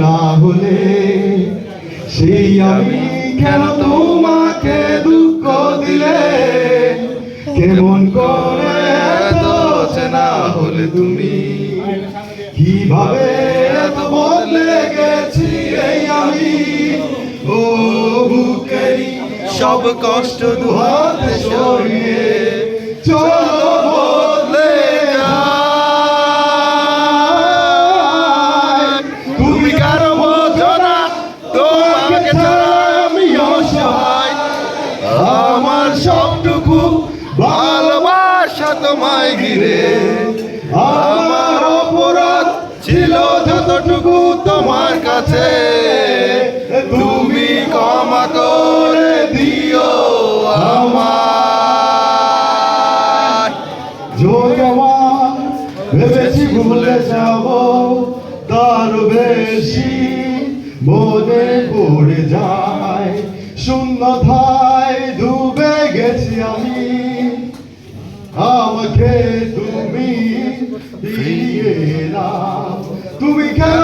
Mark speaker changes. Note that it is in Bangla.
Speaker 1: না হলে সেই আমি কেন তোমাকে দুঃখ দিলে কেমন করে এত চেনা হলে তুমি কিভাবে এত বদলে গেছি এই আমি ও বুকেরই সব কষ্ট দুহাতে সরিয়ে চলো বদলে যাই তুমি কারো বোঝো না তোমাকে ছাড়া আমি অসহায় আমার সবটুকু ভালোবাসা তোমায় ঘিরে আমার অপরাধ ছিল যতটুকু তোমার কাছে তুমি ক্ষমা করে দিও আমার জোয়ান ভেবেছি ভুলে যাব তার বেশি মনে পড়ে যায় শূন্যতায় ডুবে গেছি আমি আমাকে তুমি ফিরিয়ে নাও তুমি কেন